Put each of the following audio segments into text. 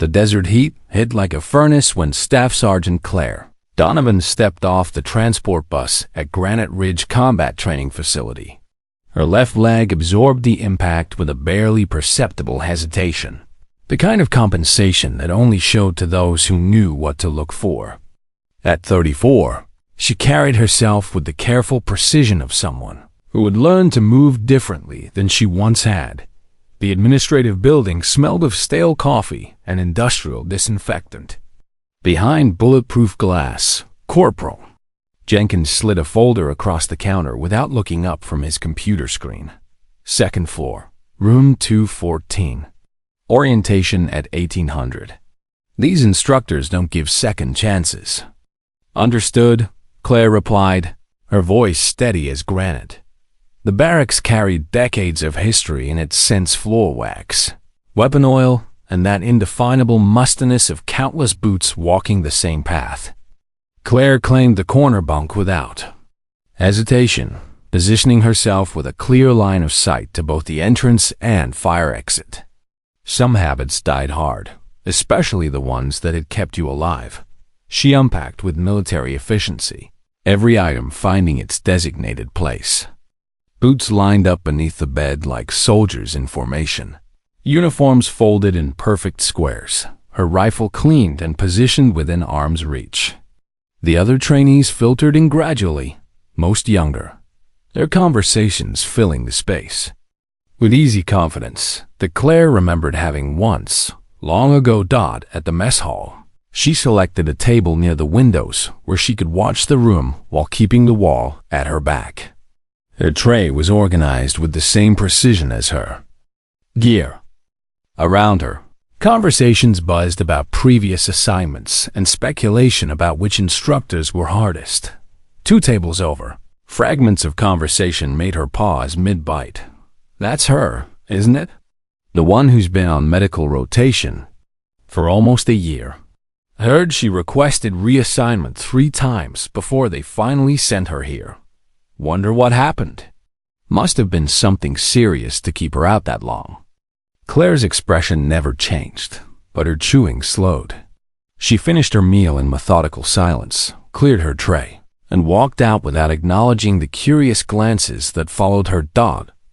The desert heat hit like a furnace when Staff Sergeant Claire Donovan stepped off the transport bus at Granite Ridge Combat Training Facility. Her left leg absorbed the impact with a barely perceptible hesitation, the kind of compensation that only showed to those who knew what to look for. At 34, she carried herself with the careful precision of someone who had learned to move differently than she once had. The administrative building smelled of stale coffee and industrial disinfectant. Behind bulletproof glass, Corporal Jenkins slid a folder across the counter without looking up from his computer screen. Second floor, room 214. Orientation at 1800. These instructors don't give second chances. Understood, Claire replied, her voice steady as granite. The barracks carried decades of history in its scents floor wax, weapon oil, and that indefinable mustiness of countless boots walking the same path. Claire claimed the corner bunk without hesitation, positioning herself with a clear line of sight to both the entrance and fire exit. Some habits died hard, especially the ones that had kept you alive. She unpacked with military efficiency, every item finding its designated place. Boots lined up beneath the bed like soldiers in formation. Uniforms folded in perfect squares, her rifle cleaned and positioned within arm's reach. The other trainees filtered in gradually, most younger, their conversations filling the space. With easy confidence that Claire remembered having once, long ago, at the mess hall, she selected a table near the windows where she could watch the room while keeping the wall at her back. Her tray was organized with the same precision as her gear. Around her, conversations buzzed about previous assignments and speculation about which instructors were hardest. 2 tables over, fragments of conversation made her pause mid-bite. That's her, isn't it? The one who's been on medical rotation for almost a year. I heard she requested reassignment 3 times before they finally sent her here. Wonder what happened. Must have been something serious to keep her out that long. Claire's expression never changed, but her chewing slowed. She finished her meal in methodical silence, cleared her tray, and walked out without acknowledging the curious glances that followed her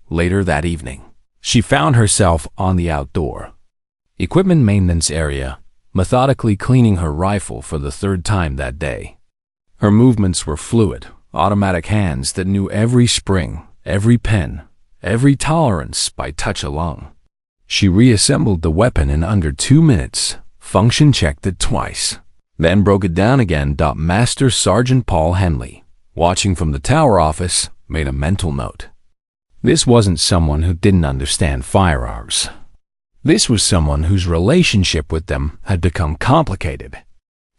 later that evening. She found herself on the outdoor equipment maintenance area, methodically cleaning her rifle for the 3rd time that day. Her movements were fluid, automatic hands that knew every spring, every pen, every tolerance by touch alone. She reassembled the weapon in under 2 minutes, function checked it twice, then broke it down again. Master Sergeant Paul Henley, watching from the tower office, made a mental note. This wasn't someone who didn't understand firearms. This was someone whose relationship with them had become complicated.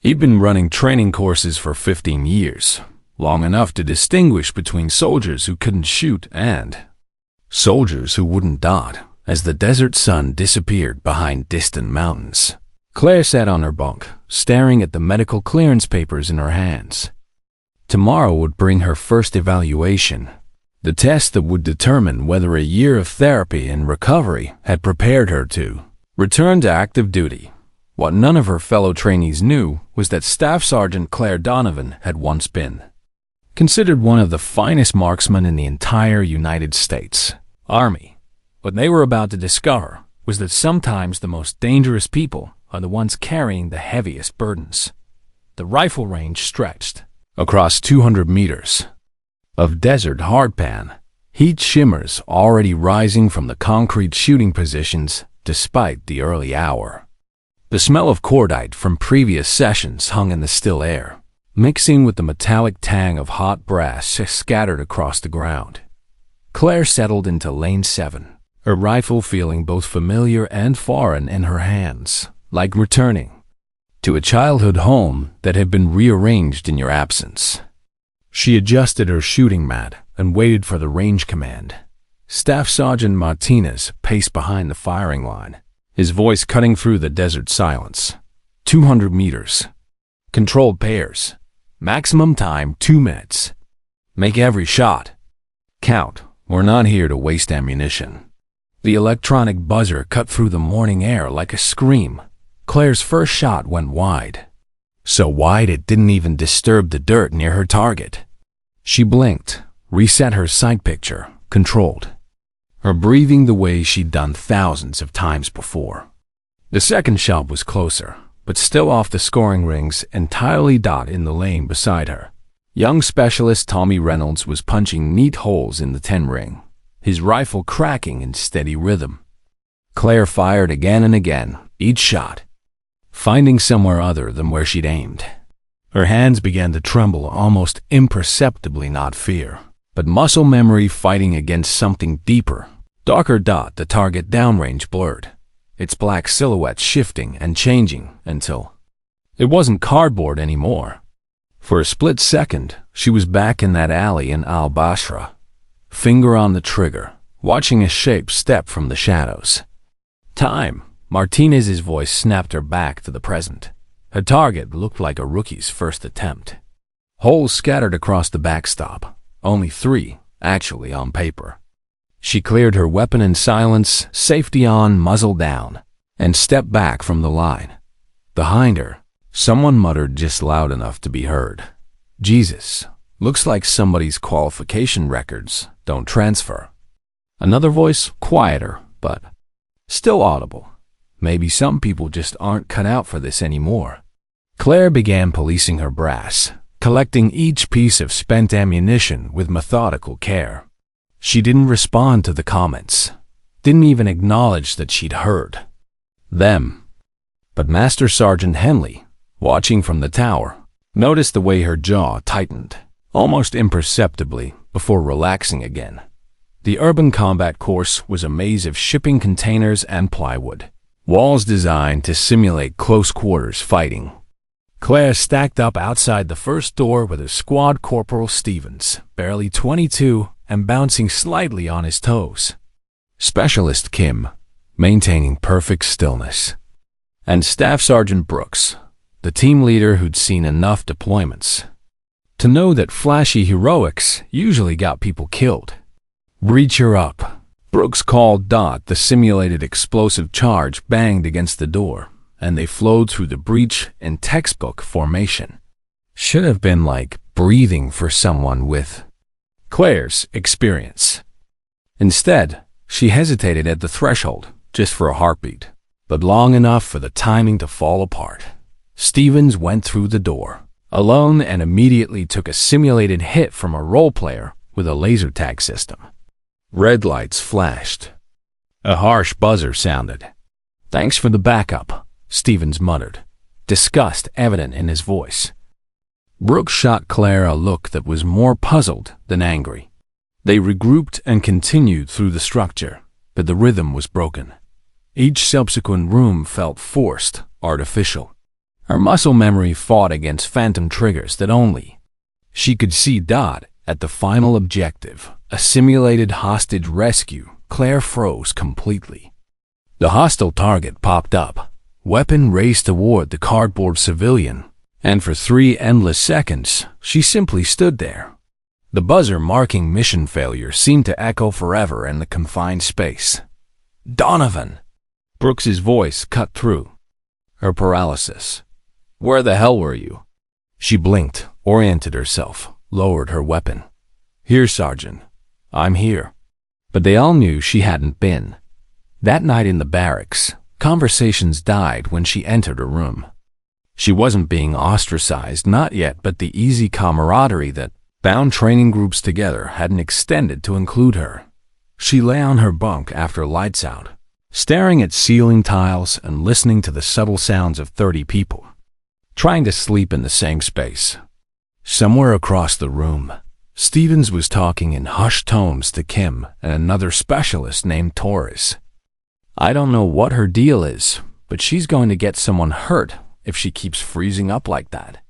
He'd been running training courses for 15 years, long enough to distinguish between soldiers who couldn't shoot and soldiers who wouldn't as the desert sun disappeared behind distant mountains. Claire sat on her bunk, staring at the medical clearance papers in her hands. Tomorrow would bring her first evaluation, the test that would determine whether a year of therapy and recovery had prepared her to return to active duty. What none of her fellow trainees knew was that Staff Sergeant Claire Donovan had once been considered one of the finest marksmen in the entire United States Army. What they were about to discover was that sometimes the most dangerous people are the ones carrying the heaviest burdens. The rifle range stretched across 200 meters of desert hardpan, heat shimmers already rising from the concrete shooting positions despite the early hour. The smell of cordite from previous sessions hung in the still air, mixing with the metallic tang of hot brass scattered across the ground. Claire settled into lane 7. Her rifle feeling both familiar and foreign in her hands, like returning to a childhood home that had been rearranged in your absence. She adjusted her shooting mat and waited for the range command. Staff Sergeant Martinez paced behind the firing line, his voice cutting through the desert silence. 200 meters. Controlled pairs. Maximum time 2 minutes. Make every shot count. We're not here to waste ammunition. The electronic buzzer cut through the morning air like a scream. Claire's first shot went wide. So wide it didn't even disturb the dirt near her target. She blinked, reset her sight picture, controlled, her breathing the way she'd done thousands of times before. The second shot was closer, but still off the scoring rings, entirely in the lane beside her. Young specialist Tommy Reynolds was punching neat holes in the 10 ring, his rifle cracking in steady rhythm. Claire fired again and again, each shot finding somewhere other than where she'd aimed. Her hands began to tremble, almost imperceptibly, not fear, but muscle memory fighting against something deeper. Darker dot, the target downrange blurred, its black silhouette shifting and changing until it wasn't cardboard anymore. For a split second, she was back in that alley in Al-Bashra, finger on the trigger, watching a shape step from the shadows. Time. Martinez's voice snapped her back to the present. Her target looked like a rookie's first attempt. Holes scattered across the backstop, only 3, actually, on paper. She cleared her weapon in silence, safety on, muzzle down, and stepped back from the line. Behind her, someone muttered just loud enough to be heard. Jesus, looks like somebody's qualification records don't transfer. Another voice, quieter, but still audible. Maybe some people just aren't cut out for this anymore. Claire began policing her brass, collecting each piece of spent ammunition with methodical care. She didn't respond to the comments, didn't even acknowledge that she'd heard them. But Master Sergeant Henley, watching from the tower, noticed the way her jaw tightened, almost imperceptibly, before relaxing again. The urban combat course was a maze of shipping containers and plywood, walls designed to simulate close-quarters fighting. Claire stacked up outside the first door with her squad corporal Stevens, barely 22 and bouncing slightly on his toes. Specialist Kim, maintaining perfect stillness. And Staff Sergeant Brooks, the team leader who'd seen enough deployments to know that flashy heroics usually got people killed. "Reach her up," Brooks called. The simulated explosive charge banged against the door, and they flowed through the breach in textbook formation. Should have been like breathing for someone with Claire's experience. Instead, she hesitated at the threshold, just for a heartbeat, but long enough for the timing to fall apart. Stevens went through the door, alone, and immediately took a simulated hit from a role player with a laser tag system. Red lights flashed. A harsh buzzer sounded. "Thanks for the backup," Stevens muttered, disgust evident in his voice. Brooks shot Claire a look that was more puzzled than angry. They regrouped and continued through the structure, but the rhythm was broken. Each subsequent room felt forced, artificial. Her muscle memory fought against phantom triggers that only she could see. At the final objective, a simulated hostage rescue, Claire froze completely. The hostile target popped up, weapon raised toward the cardboard civilian, and for 3 endless seconds, she simply stood there. The buzzer marking mission failure seemed to echo forever in the confined space. "Donovan!" Brooks's voice cut through her paralysis. "Where the hell were you?" She blinked, oriented herself, lowered her weapon. "Here, Sergeant. I'm here." But they all knew she hadn't been. That night in the barracks, conversations died when she entered a room. She wasn't being ostracized, not yet, but the easy camaraderie that bound training groups together hadn't extended to include her. She lay on her bunk after lights out, staring at ceiling tiles and listening to the subtle sounds of 30 people, trying to sleep in the same space. Somewhere across the room, Stevens was talking in hushed tones to Kim and another specialist named Torres. "I don't know what her deal is, but she's going to get someone hurt if she keeps freezing up like that.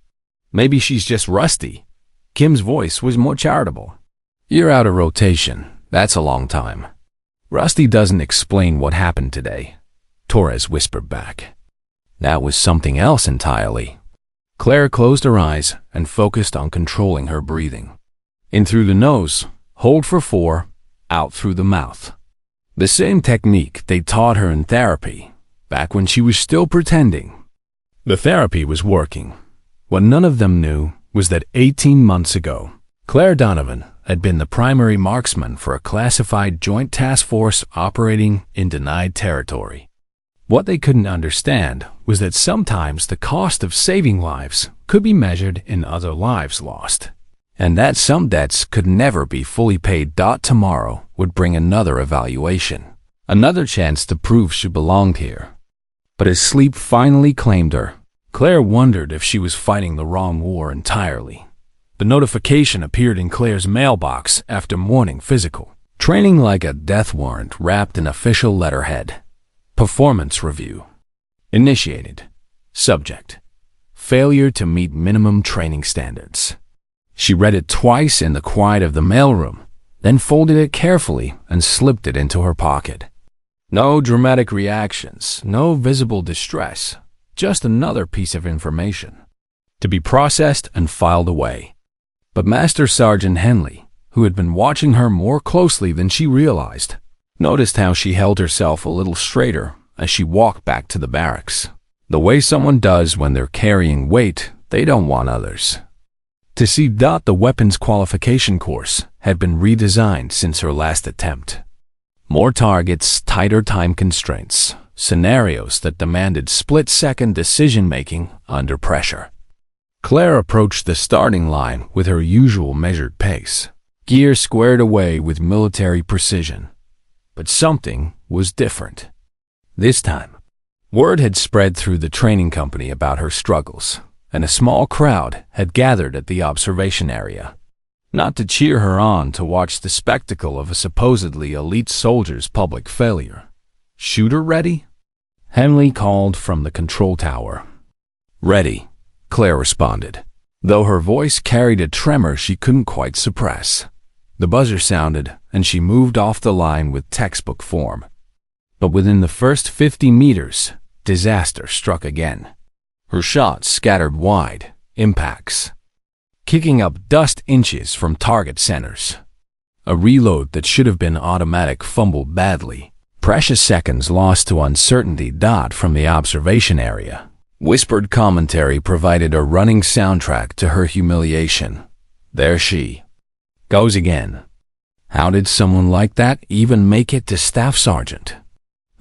Maybe she's just rusty." Kim's voice was more charitable. "You're out of rotation. That's a long time." "Rusty doesn't explain what happened today," Torres whispered back. "That was something else entirely." Claire closed her eyes and focused on controlling her breathing. In through the nose, hold for 4, out through the mouth. The same technique they taught her in therapy, back when she was still pretending. The therapy was working. What none of them knew was that 18 months ago, Claire Donovan had been the primary marksman for a classified joint task force operating in denied territory. What they couldn't understand was that sometimes the cost of saving lives could be measured in other lives lost, and that some debts could never be fully paid. Tomorrow would bring another evaluation, another chance to prove she belonged here. But as sleep finally claimed her, Claire wondered if she was fighting the wrong war entirely. The notification appeared in Claire's mailbox after morning physical, training like a death warrant wrapped in official letterhead. Performance review. Initiated. Subject: failure to meet minimum training standards. She read it twice in the quiet of the mailroom, then folded it carefully and slipped it into her pocket. No dramatic reactions, no visible distress, just another piece of information to be processed and filed away. But Master Sergeant Henley, who had been watching her more closely than she realized, noticed how she held herself a little straighter as she walked back to the barracks, the way someone does when they're carrying weight they don't want others to see. The weapons qualification course had been redesigned since her last attempt. More targets, tighter time constraints, scenarios that demanded split-second decision-making under pressure. Claire approached the starting line with her usual measured pace, gear squared away with military precision. But something was different. This time, word had spread through the training company about her struggles, and a small crowd had gathered at the observation area. Not to cheer her on to watch the spectacle of a supposedly elite soldier's public failure. "Shooter ready?" Henley called from the control tower. "Ready," Claire responded, though her voice carried a tremor she couldn't quite suppress. The buzzer sounded, and she moved off the line with textbook form. But within the first 50 meters, disaster struck again. Her shot scattered wide, impacts, kicking up dust inches from target centers. A reload that should have been automatic fumbled badly. Precious seconds lost to uncertainty. From the observation area, whispered commentary provided a running soundtrack to her humiliation. There she goes again. How did someone like that even make it to staff sergeant?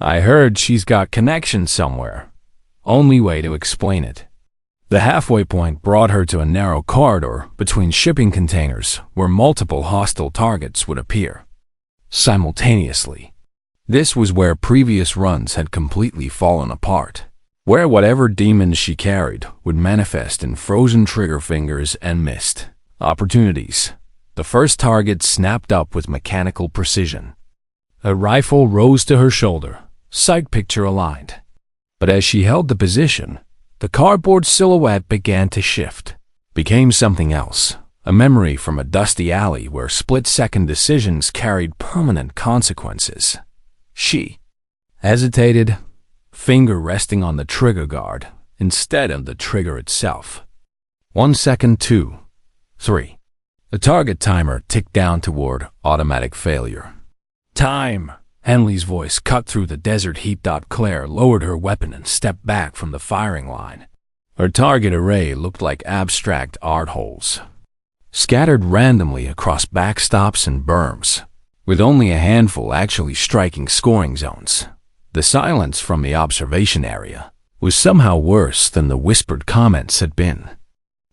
I heard she's got connections somewhere. Only way to explain it. The halfway point brought her to a narrow corridor between shipping containers where multiple hostile targets would appear simultaneously. This was where previous runs had completely fallen apart, where whatever demons she carried would manifest in frozen trigger fingers and missed opportunities. The first target snapped up with mechanical precision. A rifle rose to her shoulder, sight picture aligned. But as she held the position, the cardboard silhouette began to shift, became something else, a memory from a dusty alley where split-second decisions carried permanent consequences. She hesitated, finger resting on the trigger guard instead of the trigger itself. 1 second, 2, 3. The target timer ticked down toward automatic failure. Time! Henley's voice cut through the desert heat. Claire lowered her weapon and stepped back from the firing line. Her target array looked like abstract art holes, scattered randomly across backstops and berms, with only a handful actually striking scoring zones. The silence from the observation area was somehow worse than the whispered comments had been.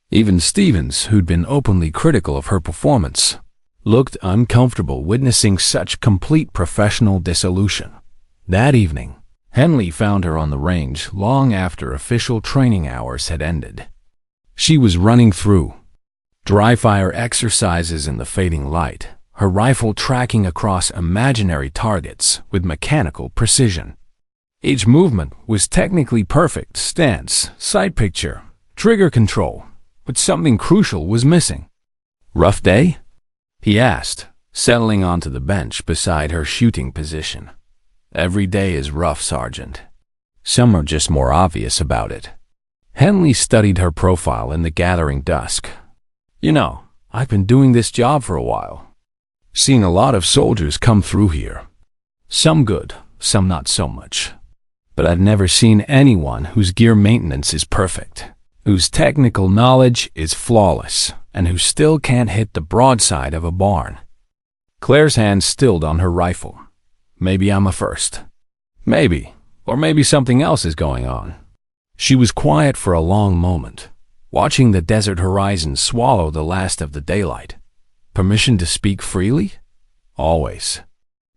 Even Stevens, who'd been openly critical of her performance, looked uncomfortable witnessing such complete professional dissolution. That evening, Henley found her on the range long after official training hours had ended. She was running through dry-fire exercises in the fading light, her rifle tracking across imaginary targets with mechanical precision. Each movement was technically perfect: stance, sight picture, trigger control, but something crucial was missing. "Rough day?" he asked, settling onto the bench beside her shooting position. "Every day is rough, Sergeant. Some are just more obvious about it." Henley studied her profile in the gathering dusk. "You know, I've been doing this job for a while. Seen a lot of soldiers come through here. Some good, some not so much. but I've never seen anyone whose gear maintenance is perfect, whose technical knowledge is flawless, and who still can't hit the broadside of a barn. Claire's hand stilled on her rifle. Maybe I'm a first. Maybe, or maybe something else is going on. She was quiet for a long moment, watching the desert horizon swallow the last of the daylight. Permission to speak freely? Always.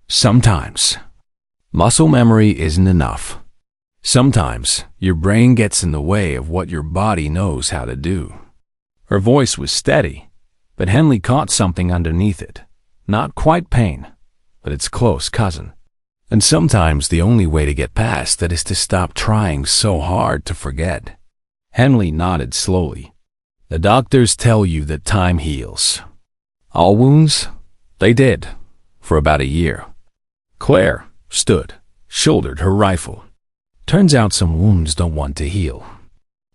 Sometimes. Muscle memory isn't enough. Sometimes your brain gets in the way of what your body knows how to do. Her voice was steady, but Henley caught something underneath it. Not quite pain, but its close cousin. And sometimes the only way to get past it is to stop trying so hard to forget. Henley nodded slowly. The doctors tell you that time heals. All wounds? They did, for about a year. Claire stood, shouldered her rifle. Turns out some wounds don't want to heal.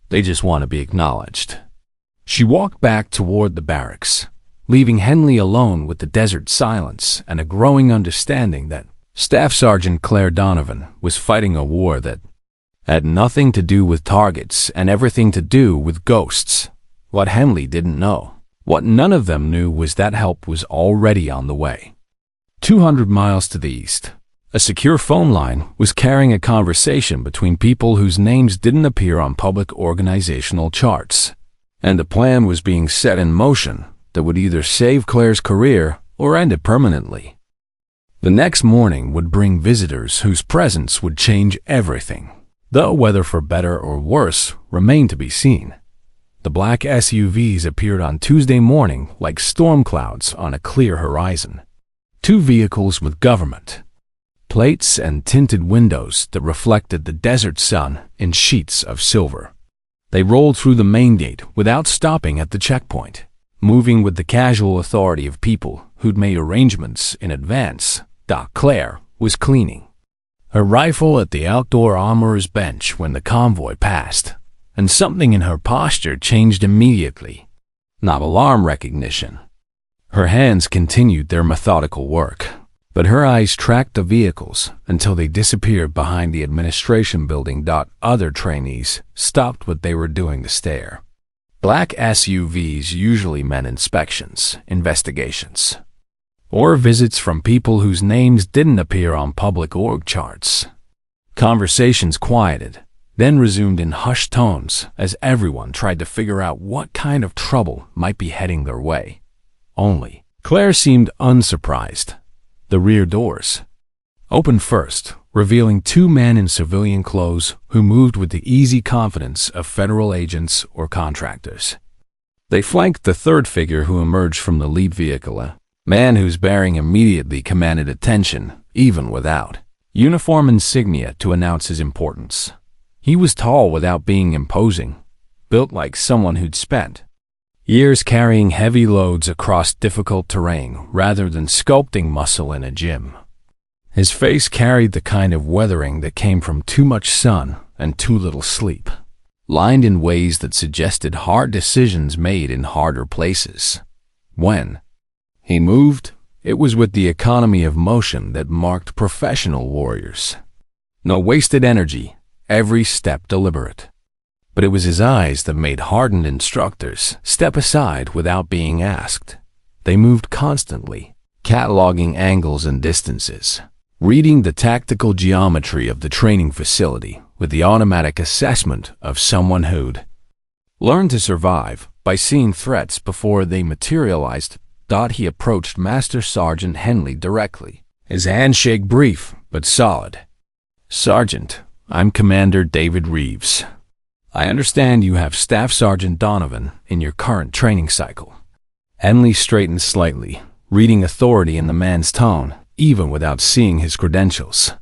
They just want to be acknowledged. She walked back toward the barracks, leaving Henley alone with the desert silence and a growing understanding that Staff Sergeant Claire Donovan was fighting a war that had nothing to do with targets and everything to do with ghosts. What Henley didn't know, what none of them knew, was that help was already on the way. 200 miles to the east, a secure phone line was carrying a conversation between people whose names didn't appear on public organizational charts, and a plan was being set in motion that would either save Claire's career or end it permanently. The next morning would bring visitors whose presence would change everything, though whether for better or worse remained to be seen. The black SUVs appeared on Tuesday morning like storm clouds on a clear horizon. 2 vehicles with government plates and tinted windows that reflected the desert sun in sheets of silver. They rolled through the main gate without stopping at the checkpoint, moving with the casual authority of people who'd made arrangements in advance. Claire was cleaning her rifle at the outdoor armorer's bench when the convoy passed, and something in her posture changed immediately. Not alarm recognition. Her hands continued their methodical work, but her eyes tracked the vehicles until they disappeared behind the administration building. Other trainees stopped what they were doing to stare. Black SUVs usually meant inspections, investigations, or visits from people whose names didn't appear on public org charts. Conversations quieted, then resumed in hushed tones as everyone tried to figure out what kind of trouble might be heading their way. Only Claire seemed unsurprised. The rear doors opened first, revealing 2 men in civilian clothes who moved with the easy confidence of federal agents or contractors. They flanked the third figure who emerged from the lead vehicle, a man whose bearing immediately commanded attention, even without uniform insignia to announce his importance. He was tall without being imposing, built like someone who'd spent years carrying heavy loads across difficult terrain rather than sculpting muscle in a gym. His face carried the kind of weathering that came from too much sun and too little sleep, lined in ways that suggested hard decisions made in harder places. When he moved, it was with the economy of motion that marked professional warriors. No wasted energy, every step deliberate. But it was his eyes that made hardened instructors step aside without being asked. They moved constantly, cataloging angles and distances, reading the tactical geometry of the training facility with the automatic assessment of someone who'd learned to survive by seeing threats before they materialized. He approached Master Sergeant Henley directly, his handshake brief but solid. "Sergeant, I'm Commander David Reeves. I understand you have Staff Sergeant Donovan in your current training cycle." Henley straightened slightly, reading authority in the man's tone, even without seeing his credentials.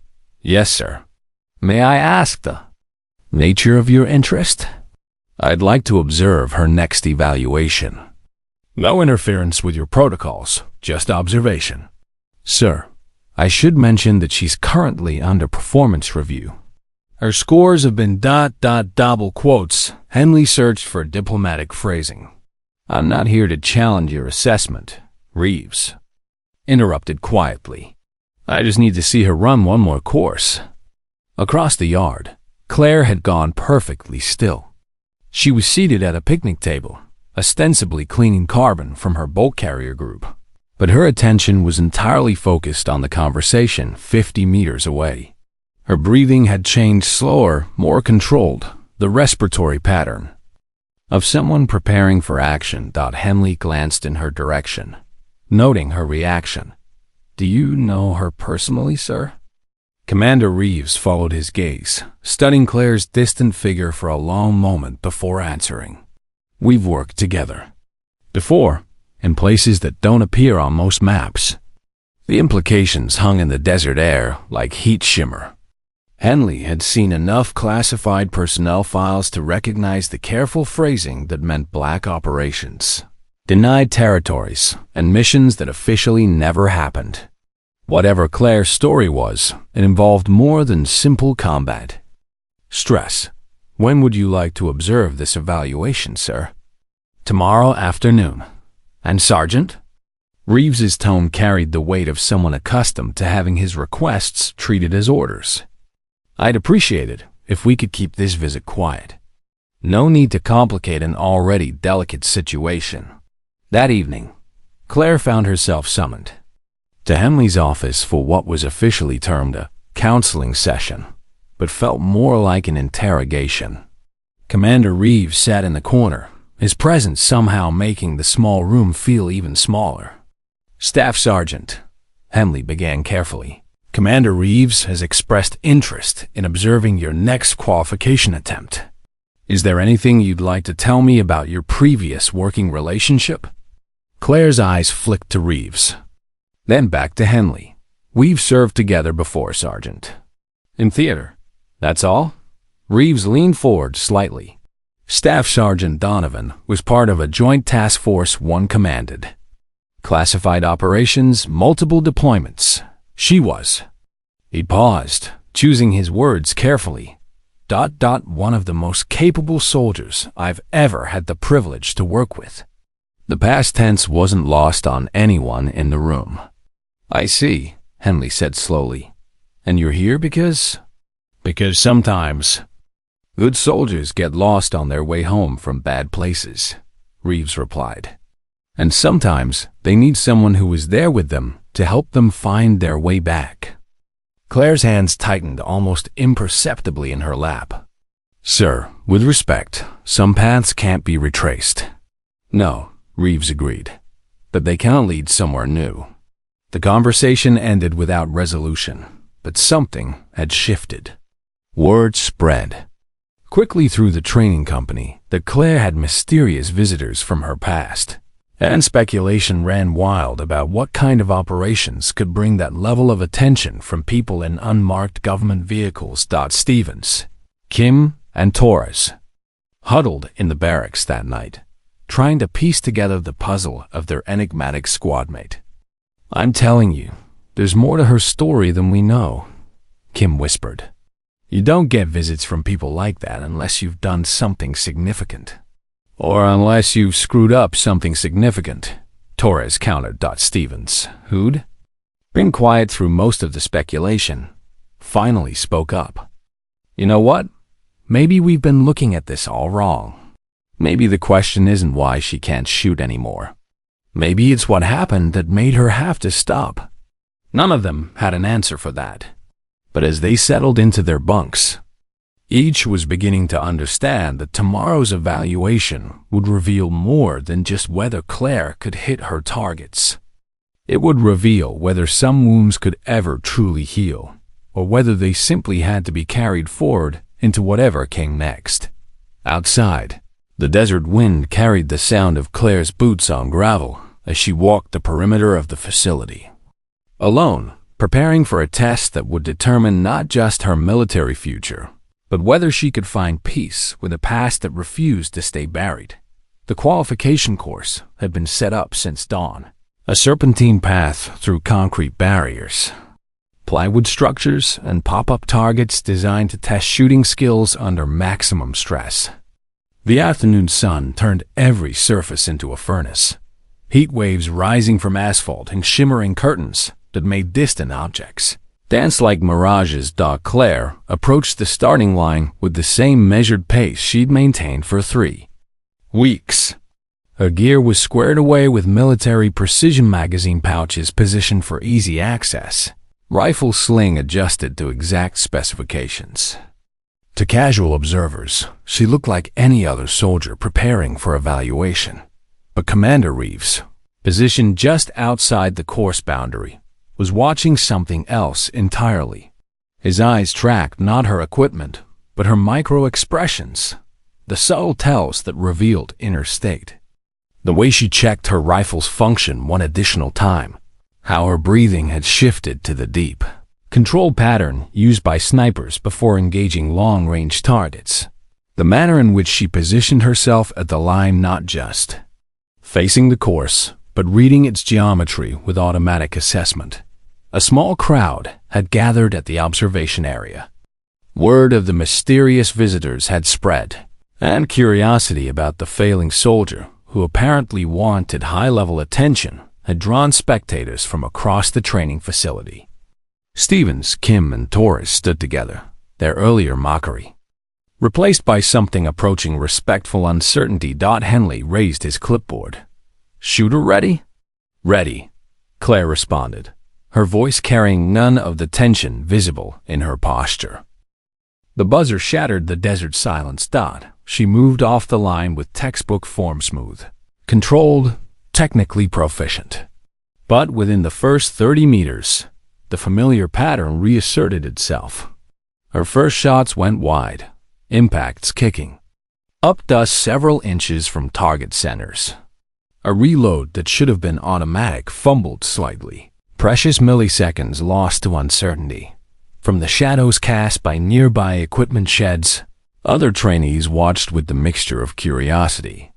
"Yes, sir." "May I ask the nature of your interest?" "I'd like to observe her next evaluation." "No interference with your protocols, just observation." "Sir, I should mention that she's currently under performance review. Her scores have been ... double quotes." Henley searched for diplomatic phrasing. "I'm not here to challenge your assessment," Reeves interrupted quietly. "I just need to see her run one more course." Across the yard, Claire had gone perfectly still. She was seated at a picnic table, ostensibly cleaning carbon from her bolt carrier group, but her attention was entirely focused on the conversation 50 meters away. Her breathing had changed slower, more controlled, the respiratory pattern of someone preparing for action. Henley glanced in her direction, noting her reaction. "Do you know her personally, sir?" Commander Reeves followed his gaze, studying Claire's distant figure for a long moment before answering. "We've worked together before, in places that don't appear on most maps." The implications hung in the desert air like heat shimmer. Henley had seen enough classified personnel files to recognize the careful phrasing that meant black operations, denied territories, and missions that officially never happened. Whatever Claire's story was, it involved more than simple combat. "Stress. When would you like to observe this evaluation, sir?" "Tomorrow afternoon." "And Sergeant?" Reeves's tone carried the weight of someone accustomed to having his requests treated as orders. "I'd appreciate it if we could keep this visit quiet. No need to complicate an already delicate situation." That evening, Claire found herself summoned to Henley's office for what was officially termed a counseling session, but felt more like an interrogation. Commander Reeves sat in the corner, his presence somehow making the small room feel even smaller. "Staff Sergeant," Henley began carefully, "Commander Reeves has expressed interest in observing your next qualification attempt. Is there anything you'd like to tell me about your previous working relationship?" Claire's eyes flicked to Reeves, then back to Henley. "We've served together before, Sergeant. In theater. That's all?" Reeves leaned forward slightly. Staff Sergeant Donovan was part of a joint task force one commanded. Classified operations, multiple deployments. She was. He paused, choosing his words carefully. One of the most capable soldiers I've ever had the privilege to work with." The past tense wasn't lost on anyone in the room. "I see," Henley said slowly. "And you're here because sometimes good soldiers get lost on their way home from bad places," Reeves replied. "And sometimes they need someone who is there with them to help them find their way back." Claire's hands tightened almost imperceptibly in her lap. "Sir, with respect, some paths can't be retraced." "No," Reeves agreed, "but they can lead somewhere new." The conversation ended without resolution, but something had shifted. Word spread quickly through the training company that Claire had mysterious visitors from her past, and speculation ran wild about what kind of operations could bring that level of attention from people in unmarked government vehicles. Stevens, Kim, and Torres huddled in the barracks that night, trying to piece together the puzzle of their enigmatic squadmate. "I'm telling you, there's more to her story than we know," Kim whispered. "You don't get visits from people like that unless you've done something significant." "Or unless you've screwed up something significant," Torres countered. Stevens, who'd been quiet through most of the speculation, finally spoke up. "You know what? Maybe we've been looking at this all wrong. Maybe the question isn't why she can't shoot anymore. Maybe it's what happened that made her have to stop." None of them had an answer for that. But as they settled into their bunks, each was beginning to understand that tomorrow's evaluation would reveal more than just whether Claire could hit her targets. It would reveal whether some wounds could ever truly heal, or whether they simply had to be carried forward into whatever came next. Outside, the desert wind carried the sound of Claire's boots on gravel as she walked the perimeter of the facility. Alone, preparing for a test that would determine not just her military future, but whether she could find peace with a past that refused to stay buried. The qualification course had been set up since dawn, a serpentine path through concrete barriers, plywood structures, and pop-up targets designed to test shooting skills under maximum stress. The afternoon sun turned every surface into a furnace, heat waves rising from asphalt in shimmering curtains that made distant objects Dance like mirages. Claire approached the starting line with the same measured pace she'd maintained for 3 weeks. Her gear was squared away with military precision magazine pouches positioned for easy access. Rifle sling adjusted to exact specifications. To casual observers, she looked like any other soldier preparing for evaluation. But Commander Reeves, positioned just outside the course boundary, was watching something else entirely. His eyes tracked not her equipment, but her micro-expressions, the subtle tells that revealed inner state. The way she checked her rifle's function one additional time, how her breathing had shifted to the deep, controlled pattern used by snipers before engaging long-range targets, the manner in which she positioned herself at the line, not just facing the course, but reading its geometry with automatic assessment. A small crowd had gathered at the observation area. Word of the mysterious visitors had spread, and curiosity about the failing soldier, who apparently wanted high-level attention, had drawn spectators from across the training facility. Stevens, Kim, and Torres stood together, their earlier mockery replaced by something approaching respectful uncertainty. Henley raised his clipboard. "Shooter ready?" "Ready," Claire responded, her voice carrying none of the tension visible in her posture. The buzzer shattered the desert silence. She moved off the line with textbook form, smooth, controlled, technically proficient. But within the first 30 meters, the familiar pattern reasserted itself. Her first shots went wide, impacts kicking up dust several inches from target centers. A reload that should have been automatic fumbled slightly. Precious milliseconds lost to uncertainty. From the shadows cast by nearby equipment sheds, other trainees watched with the mixture of curiosity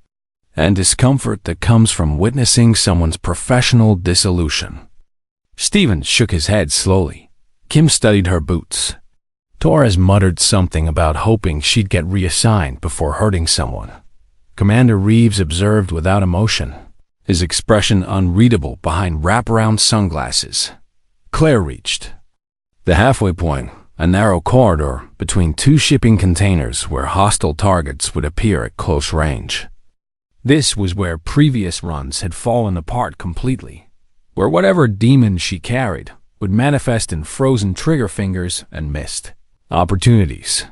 and discomfort that comes from witnessing someone's professional dissolution. Stevens shook his head slowly. Kim studied her boots. Torres muttered something about hoping she'd get reassigned before hurting someone. Commander Reeves observed without emotion, his expression unreadable behind wraparound sunglasses. Claire reached the halfway point, a narrow corridor between 2 shipping containers where hostile targets would appear at close range. This was where previous runs had fallen apart completely, where whatever demon she carried would manifest in frozen trigger fingers and missed opportunities.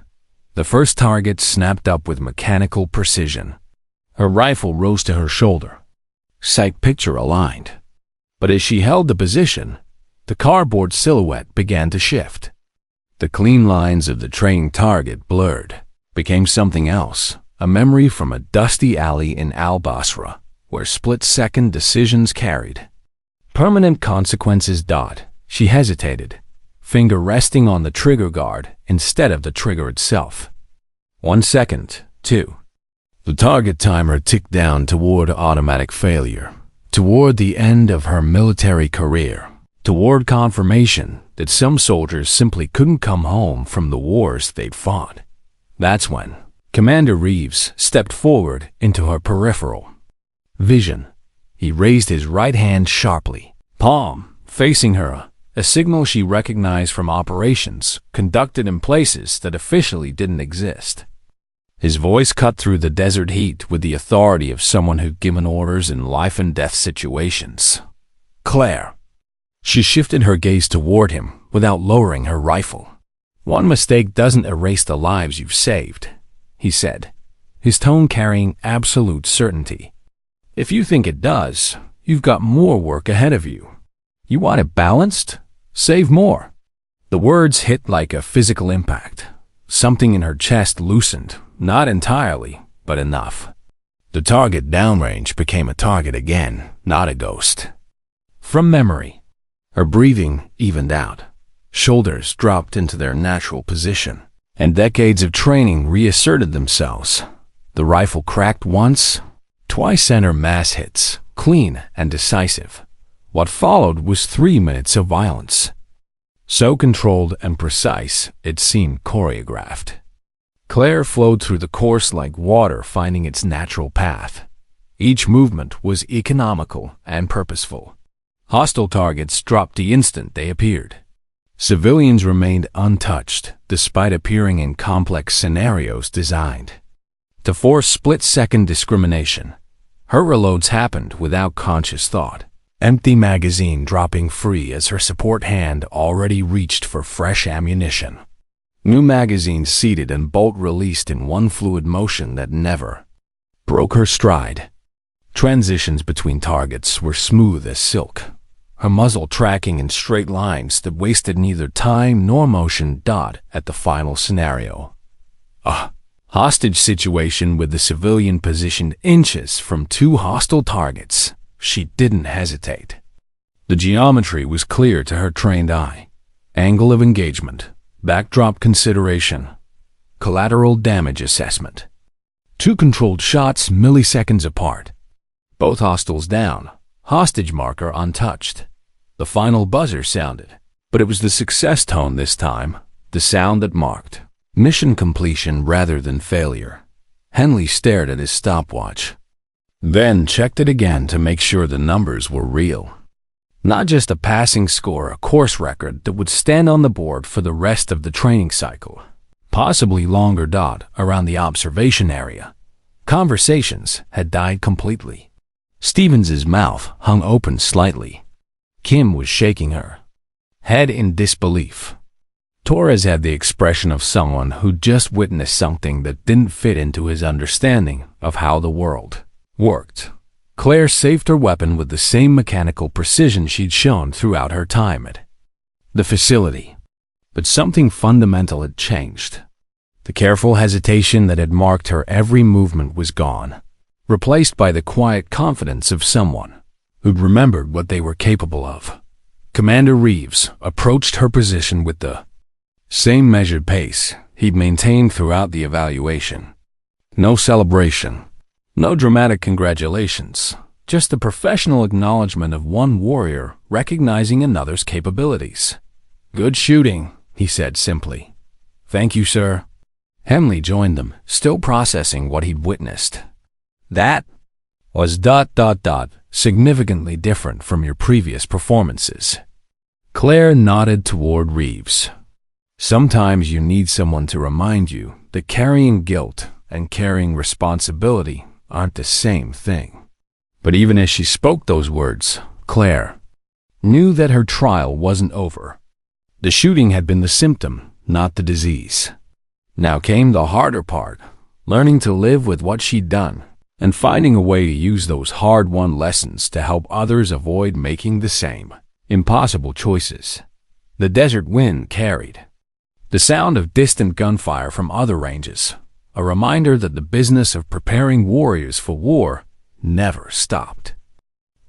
The first target snapped up with mechanical precision. Her rifle rose to her shoulder, sight picture aligned. But as she held the position, the cardboard silhouette began to shift. The clean lines of the training target blurred, became something else, a memory from a dusty alley in Al Basra, where split-second decisions carried permanent consequences. She hesitated, finger resting on the trigger guard instead of the trigger itself. 1 second, 2. The target timer ticked down toward automatic failure, toward the end of her military career, toward confirmation that some soldiers simply couldn't come home from the wars they'd fought. That's when Commander Reeves stepped forward into her peripheral vision. He raised his right hand sharply, palm facing her, a signal she recognized from operations conducted in places that officially didn't exist. His voice cut through the desert heat with the authority of someone who'd given orders in life-and-death situations. "Claire." She shifted her gaze toward him without lowering her rifle. "One mistake doesn't erase the lives you've saved," he said, his tone carrying absolute certainty. "If you think it does, you've got more work ahead of you. You want it balanced? Save more." The words hit like a physical impact. Something in her chest loosened, not entirely, but enough. The target downrange became a target again, not a ghost. From memory, her breathing evened out. Shoulders dropped into their natural position, and decades of training reasserted themselves. The rifle cracked once, twice center mass hits, clean and decisive. What followed was 3 minutes of violence. So controlled and precise, it seemed choreographed. Claire flowed through the course like water finding its natural path. Each movement was economical and purposeful. Hostile targets dropped the instant they appeared. Civilians remained untouched despite appearing in complex scenarios designed to force split-second discrimination. Her reloads happened without conscious thought, empty magazine dropping free as her support hand already reached for fresh ammunition. New magazines seated and bolt released in one fluid motion that never broke her stride. Transitions between targets were smooth as silk, her muzzle tracking in straight lines that wasted neither time nor motion. At the final scenario, a hostage situation with the civilian positioned inches from two hostile targets, she didn't hesitate. The geometry was clear to her trained eye. Angle of engagement, backdrop consideration, collateral damage assessment. Two controlled shots milliseconds apart. Both hostiles down, hostage marker untouched. The final buzzer sounded, but it was the success tone this time, the sound that marked mission completion rather than failure. Henley stared at his stopwatch, then checked it again to make sure the numbers were real. Not just a passing score, a course record that would stand on the board for the rest of the training cycle, possibly longer. Around the observation area, conversations had died completely. Stevens's mouth hung open slightly. Kim was shaking her head in disbelief. Torres had the expression of someone who'd just witnessed something that didn't fit into his understanding of how the world worked. Claire saved her weapon with the same mechanical precision she'd shown throughout her time at the facility. But something fundamental had changed. The careful hesitation that had marked her every movement was gone, replaced by the quiet confidence of someone who'd remembered what they were capable of. Commander Reeves approached her position with the same measured pace he'd maintained throughout the evaluation. No celebration, no dramatic congratulations, just the professional acknowledgement of one warrior recognizing another's capabilities. "Good shooting," he said simply. "Thank you, sir." Henley joined them, still processing what he'd witnessed. "That was ... significantly different from your previous performances." Claire nodded toward Reeves. "Sometimes you need someone to remind you that carrying guilt and carrying responsibility aren't the same thing." But even as she spoke those words, Claire knew that her trial wasn't over. The shooting had been the symptom, not the disease. Now came the harder part, learning to live with what she'd done, and finding a way to use those hard-won lessons to help others avoid making the same impossible choices. The desert wind carried the sound of distant gunfire from other ranges, a reminder that the business of preparing warriors for war never stopped.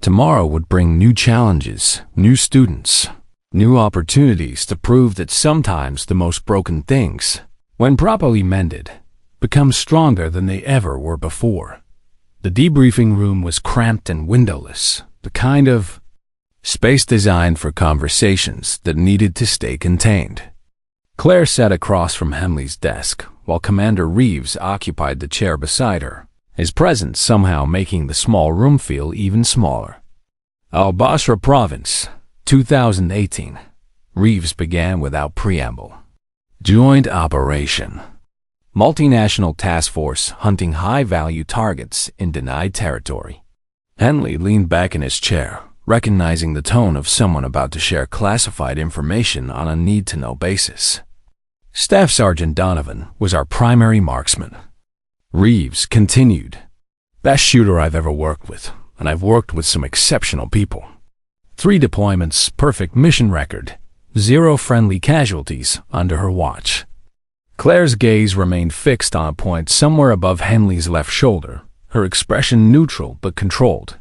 Tomorrow would bring new challenges, new students, new opportunities to prove that sometimes the most broken things, when properly mended, become stronger than they ever were before. The debriefing room was cramped and windowless, the kind of space designed for conversations that needed to stay contained. Claire sat across from Henley's desk, while Commander Reeves occupied the chair beside her, his presence somehow making the small room feel even smaller. "Al Basra Province, 2018. Reeves began without preamble. "Joint operation. Multinational task force hunting high-value targets in denied territory." Henley leaned back in his chair, recognizing the tone of someone about to share classified information on a need-to-know basis. "Staff Sergeant Donovan was our primary marksman." Reeves continued. "Best shooter I've ever worked with, and I've worked with some exceptional people. 3 deployments, perfect mission record, 0 friendly casualties under her watch." Claire's gaze remained fixed on a point somewhere above Henley's left shoulder, her expression neutral but controlled.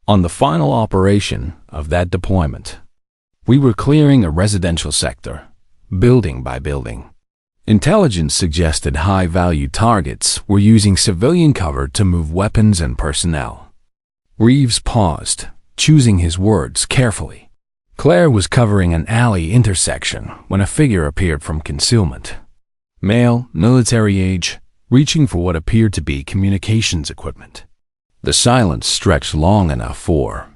"On the final operation of that deployment, we were clearing a residential sector, building by building. Intelligence suggested high-value targets were using civilian cover to move weapons and personnel." Reeves paused, choosing his words carefully. Claire was covering an alley intersection when a figure appeared from concealment. Male, military age, reaching for what appeared to be communications equipment. The silence stretched long enough for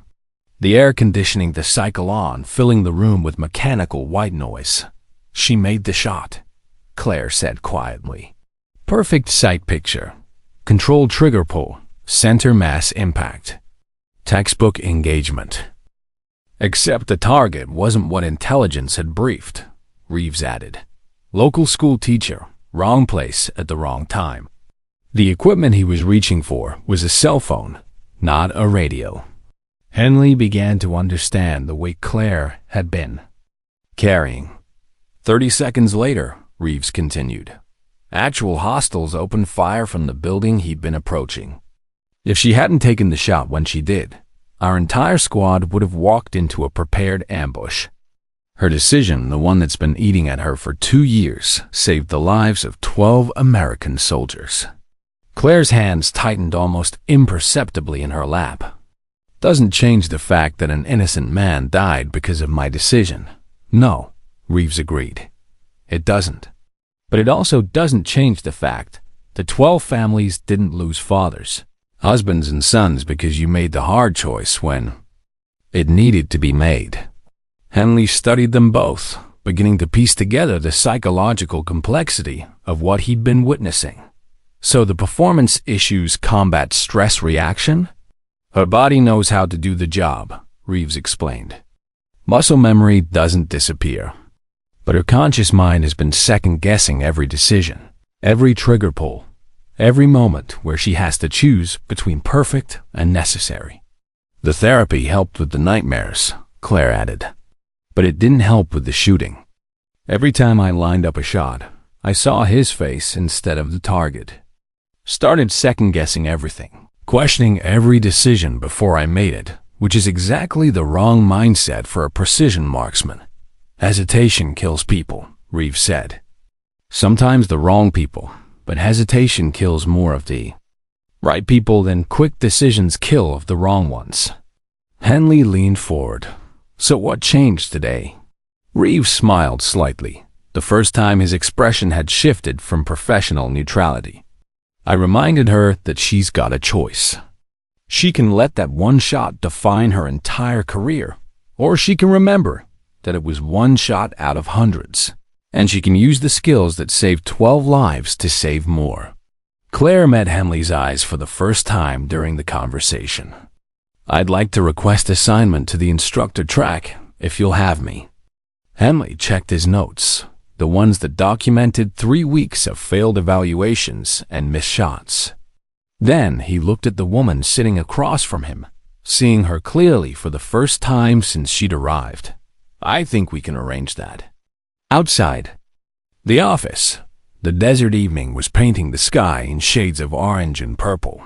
the air conditioning the cycle on, filling the room with mechanical white noise. She made the shot, Claire said quietly. Perfect sight picture. Controlled trigger pull. Center mass impact. Textbook engagement. Except the target wasn't what intelligence had briefed, Reeves added. Local school teacher, wrong place at the wrong time. The equipment he was reaching for was a cell phone, not a radio. Henley began to understand the weight Claire had been carrying. 30 seconds later, Reeves continued, actual hostiles opened fire from the building he'd been approaching. If she hadn't taken the shot when she did, our entire squad would have walked into a prepared ambush. Her decision, the one that's been eating at her for 2 years, saved the lives of 12 American soldiers. Claire's hands tightened almost imperceptibly in her lap. Doesn't change the fact that an innocent man died because of my decision. No, Reeves agreed. It doesn't. But it also doesn't change the fact that 12 families didn't lose fathers, husbands and sons because you made the hard choice when it needed to be made. Henley studied them both, beginning to piece together the psychological complexity of what he'd been witnessing. So the performance issues combat stress reaction? Her body knows how to do the job, Reeves explained. Muscle memory doesn't disappear. But her conscious mind has been second-guessing every decision, every trigger pull, every moment where she has to choose between perfect and necessary. The therapy helped with the nightmares, Claire added. But it didn't help with the shooting. Every time I lined up a shot, I saw his face instead of the target. Started second-guessing everything, questioning every decision before I made it, which is exactly the wrong mindset for a precision marksman. Hesitation kills people, Reeves said. Sometimes the wrong people, but hesitation kills more of the right people than quick decisions kill of the wrong ones. Henley leaned forward. So what changed today? Reeves smiled slightly, the first time his expression had shifted from professional neutrality. I reminded her that she's got a choice. She can let that one shot define her entire career, or she can remember that it was one shot out of hundreds, and she can use the skills that saved 12 lives to save more. Claire met Henley's eyes for the first time during the conversation. I'd like to request assignment to the instructor track, if you'll have me. Henley checked his notes, the ones that documented 3 weeks of failed evaluations and missed shots. Then he looked at the woman sitting across from him, seeing her clearly for the first time since she'd arrived. I think we can arrange that. Outside the office, the desert evening was painting the sky in shades of orange and purple.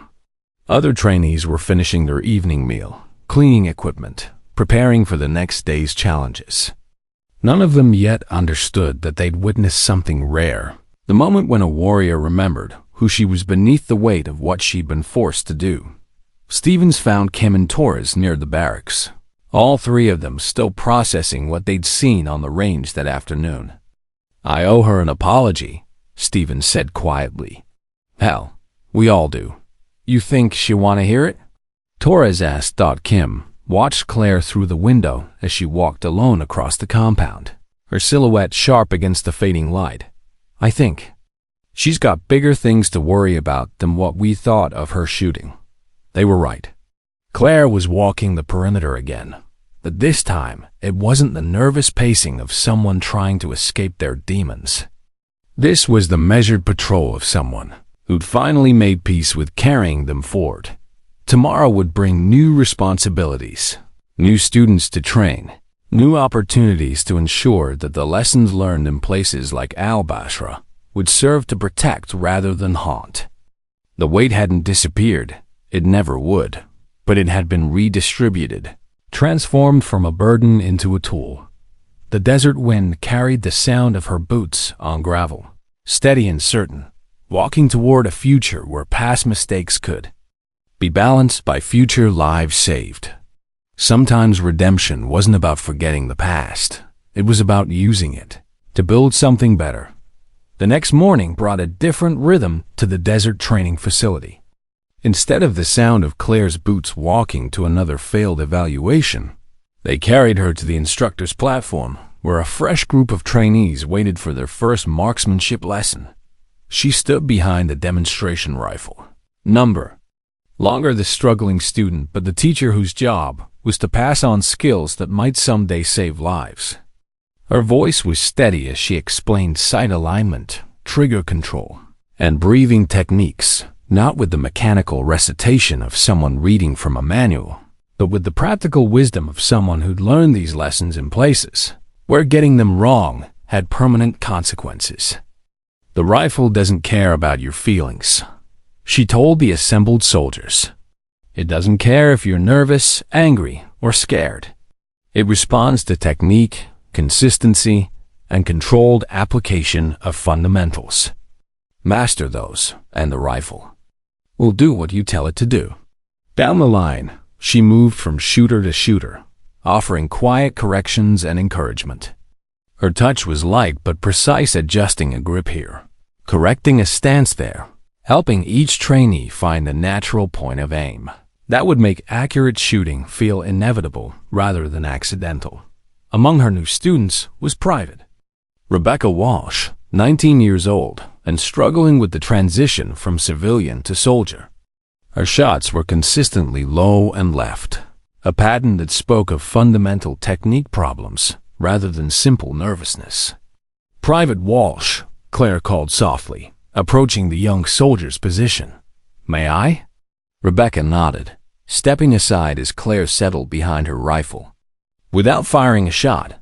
Other trainees were finishing their evening meal, cleaning equipment, preparing for the next day's challenges. None of them yet understood that they'd witnessed something rare, the moment when a warrior remembered who she was beneath the weight of what she'd been forced to do. Stevens found Kim and Torres near the barracks, all three of them still processing what they'd seen on the range that afternoon. I owe her an apology, Stevens said quietly. Hell, we all do. You think she'll want to hear it? Torres asked. Kim watched Claire through the window as she walked alone across the compound, her silhouette sharp against the fading light. I think she's got bigger things to worry about than what we thought of her shooting. They were right. Claire was walking the perimeter again, but this time it wasn't the nervous pacing of someone trying to escape their demons. This was the measured patrol of someone who'd finally made peace with carrying them forward. Tomorrow would bring new responsibilities, new students to train, new opportunities to ensure that the lessons learned in places like Al-Bashra would serve to protect rather than haunt. The weight hadn't disappeared, it never would, but it had been redistributed, transformed from a burden into a tool. The desert wind carried the sound of her boots on gravel, steady and certain, walking toward a future where past mistakes could be balanced by future lives saved. Sometimes redemption wasn't about forgetting the past. It was about using it to build something better. The next morning brought a different rhythm to the desert training facility. Instead of the sound of Claire's boots walking to another failed evaluation, they carried her to the instructor's platform, where a fresh group of trainees waited for their first marksmanship lesson. She stood behind the demonstration rifle. Number. Longer the struggling student, but the teacher whose job was to pass on skills that might someday save lives. Her voice was steady as she explained sight alignment, trigger control, and breathing techniques, not with the mechanical recitation of someone reading from a manual, but with the practical wisdom of someone who'd learned these lessons in places where getting them wrong had permanent consequences. The rifle doesn't care about your feelings, she told the assembled soldiers. It doesn't care if you're nervous, angry, or scared. It responds to technique, consistency, and controlled application of fundamentals. Master those, and the rifle will do what you tell it to do. Down the line, she moved from shooter to shooter, offering quiet corrections and encouragement. Her touch was light but precise, adjusting a grip here, correcting a stance there, helping each trainee find the natural point of aim that would make accurate shooting feel inevitable rather than accidental. Among her new students was Private Rebecca Walsh, 19 years old, and struggling with the transition from civilian to soldier. Her shots were consistently low and left, a pattern that spoke of fundamental technique problems rather than simple nervousness. Private Walsh, Claire called softly, approaching the young soldier's position. May I? Rebecca nodded, stepping aside as Claire settled behind her rifle. Without firing a shot,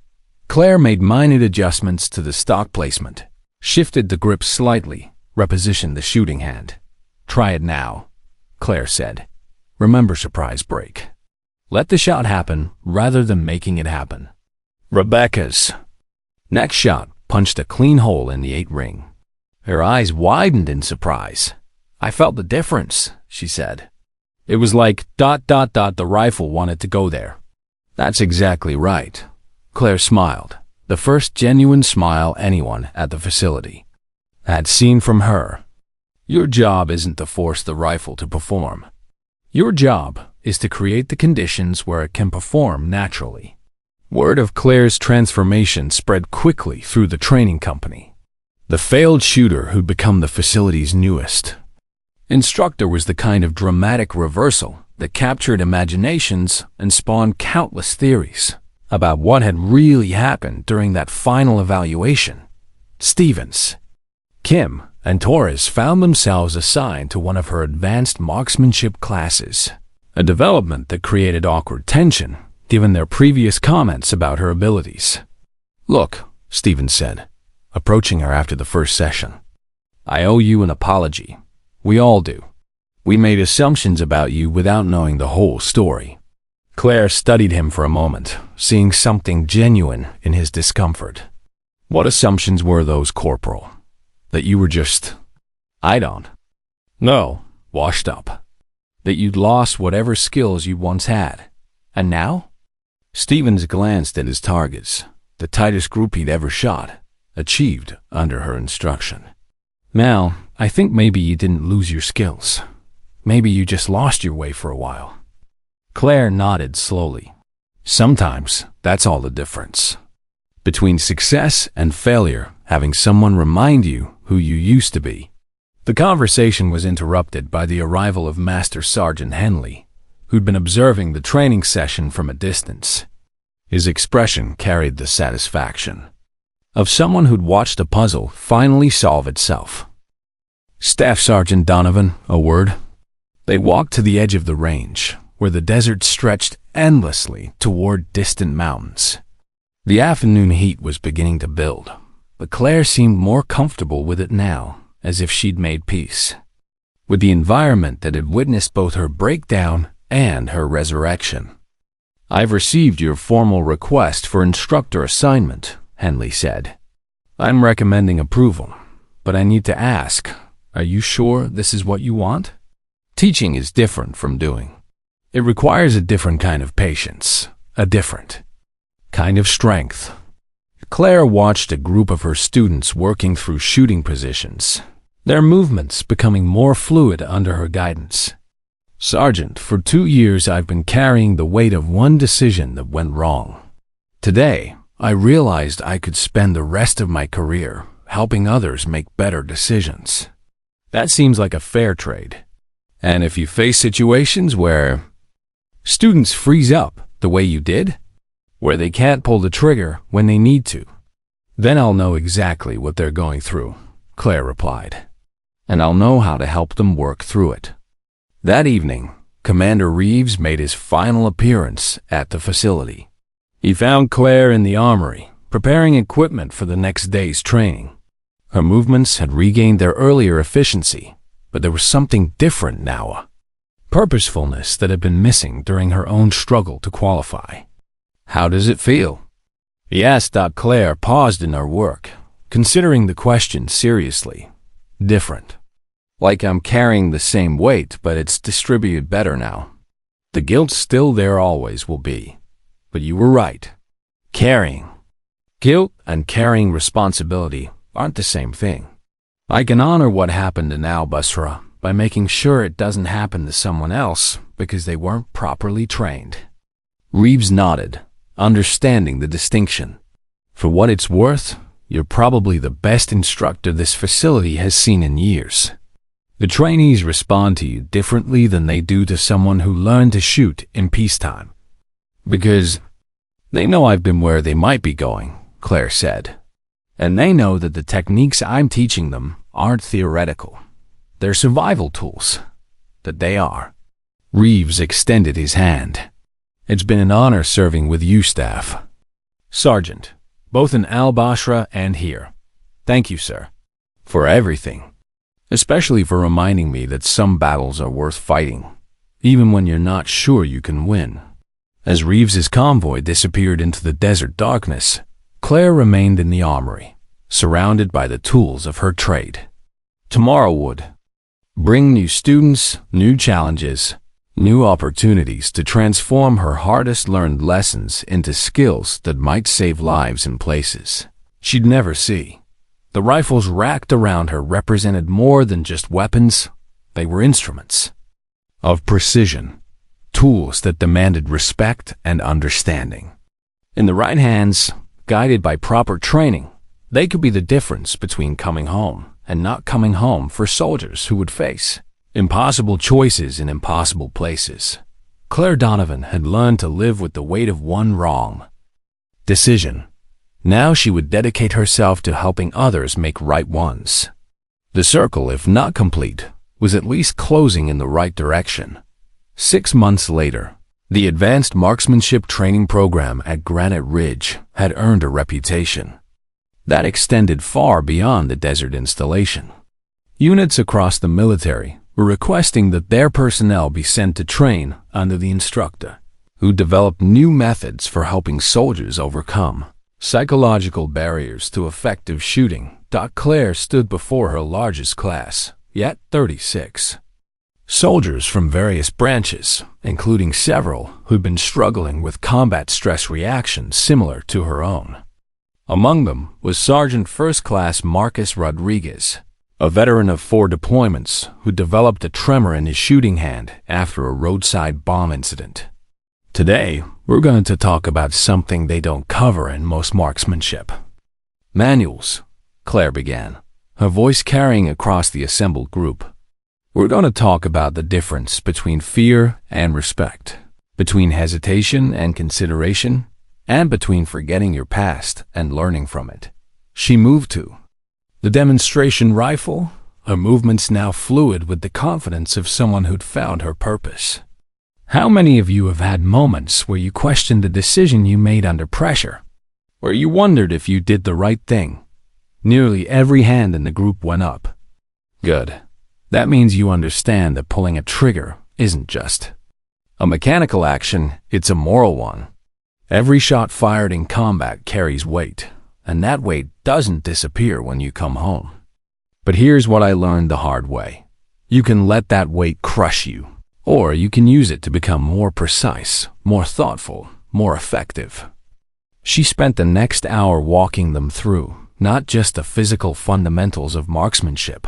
Claire made minute adjustments to the stock placement, shifted the grip slightly, repositioned the shooting hand. Try it now, Claire said. Remember surprise break. Let the shot happen rather than making it happen. Rebecca's next shot punched a clean hole in the 8 ring. Her eyes widened in surprise. I felt the difference, she said. It was like ... the rifle wanted to go there. That's exactly right. Claire smiled, the first genuine smile anyone at the facility had seen from her. Your job isn't to force the rifle to perform. Your job is to create the conditions where it can perform naturally. Word of Claire's transformation spread quickly through the training company. The failed shooter who'd become the facility's newest instructor was the kind of dramatic reversal that captured imaginations and spawned countless theories about what had really happened during that final evaluation. Stevens, Kim, and Torres found themselves assigned to one of her advanced marksmanship classes, a development that created awkward tension given their previous comments about her abilities. Look, Stevens said, approaching her after the first session. I owe you an apology. We all do. We made assumptions about you without knowing the whole story. Claire studied him for a moment, seeing something genuine in his discomfort. What assumptions were those, Corporal? That you were just... I don't. No, washed up. That you'd lost whatever skills you once had. And now? Stevens glanced at his targets, the tightest group he'd ever shot, achieved under her instruction. Now, I think maybe you didn't lose your skills. Maybe you just lost your way for a while. Claire nodded slowly. Sometimes that's all the difference. Between success and failure, having someone remind you who you used to be. The conversation was interrupted by the arrival of Master Sergeant Henley, who'd been observing the training session from a distance. His expression carried the satisfaction of someone who'd watched a puzzle finally solve itself. Staff Sergeant Donovan, a word. They walked to the edge of the range, where the desert stretched endlessly toward distant mountains. The afternoon heat was beginning to build, but Claire seemed more comfortable with it now, as if she'd made peace with the environment that had witnessed both her breakdown and her resurrection. I've received your formal request for instructor assignment, Henley said. I'm recommending approval, but I need to ask, are you sure this is what you want? Teaching is different from doing. It requires a different kind of patience, a different kind of strength. Claire watched a group of her students working through shooting positions, their movements becoming more fluid under her guidance. "Sergeant, for 2 years I've been carrying the weight of one decision that went wrong. Today, I realized I could spend the rest of my career helping others make better decisions. That seems like a fair trade. And if you face situations where students freeze up the way you did, where they can't pull the trigger when they need to, then I'll know exactly what they're going through," Claire replied. "And I'll know how to help them work through it." That evening, Commander Reeves made his final appearance at the facility. He found Claire in the armory, preparing equipment for the next day's training. Her movements had regained their earlier efficiency, but there was something different now, a purposefulness that had been missing during her own struggle to qualify. "How does it feel?" he asked. Claire paused in her work, considering the question seriously. "Different. Like I'm carrying the same weight, but it's distributed better now. The guilt's still there, always will be. But you were right. Carrying. Guilt and carrying responsibility aren't the same thing. I can honor what happened to Al Basra by making sure it doesn't happen to someone else because they weren't properly trained." Reeves nodded, understanding the distinction. "For what it's worth, you're probably the best instructor this facility has seen in years. The trainees respond to you differently than they do to someone who learned to shoot in peacetime. Because they know I've been where they might be going," Claire said. "And they know that the techniques I'm teaching them aren't theoretical. They're survival tools. That they are." Reeves extended his hand. "It's been an honor serving with you, staff. Sergeant, both in Al Basra and here. Thank you, sir, for everything. Especially for reminding me that some battles are worth fighting, even when you're not sure you can win." As Reeves's convoy disappeared into the desert darkness, Claire remained in the armory, surrounded by the tools of her trade. Tomorrow would bring new students, new challenges, new opportunities to transform her hardest-learned lessons into skills that might save lives in places she'd never see. The rifles racked around her represented more than just weapons. They were instruments of precision, tools that demanded respect and understanding. In the right hands, guided by proper training, they could be the difference between coming home and not coming home for soldiers who would face impossible choices in impossible places. Claire Donovan had learned to live with the weight of one wrong decision. Now she would dedicate herself to helping others make right ones. The circle, if not complete, was at least closing in the right direction. 6 months later, the Advanced Marksmanship Training Program at Granite Ridge had earned a reputation that extended far beyond the desert installation. Units across the military were requesting that their personnel be sent to train under the instructor, who developed new methods for helping soldiers overcome psychological barriers to effective shooting. Claire stood before her largest class, yet 36. Soldiers from various branches, including several who'd been struggling with combat stress reactions similar to her own. Among them was Sergeant First Class Marcus Rodriguez, a veteran of 4 deployments who developed a tremor in his shooting hand after a roadside bomb incident. Today, we're going to talk about something they don't cover in most marksmanship. Manuals, Claire began, her voice carrying across the assembled group. We're going to talk about the difference between fear and respect, between hesitation and consideration, and between forgetting your past and learning from it. She moved to the demonstration rifle, her movements now fluid with the confidence of someone who'd found her purpose. How many of you have had moments where you questioned the decision you made under pressure, where you wondered if you did the right thing? Nearly every hand in the group went up. Good. That means you understand that pulling a trigger isn't just a mechanical action, it's a moral one. Every shot fired in combat carries weight, and that weight doesn't disappear when you come home. But here's what I learned the hard way. You can let that weight crush you, or you can use it to become more precise, more thoughtful, more effective. She spent the next hour walking them through not just the physical fundamentals of marksmanship,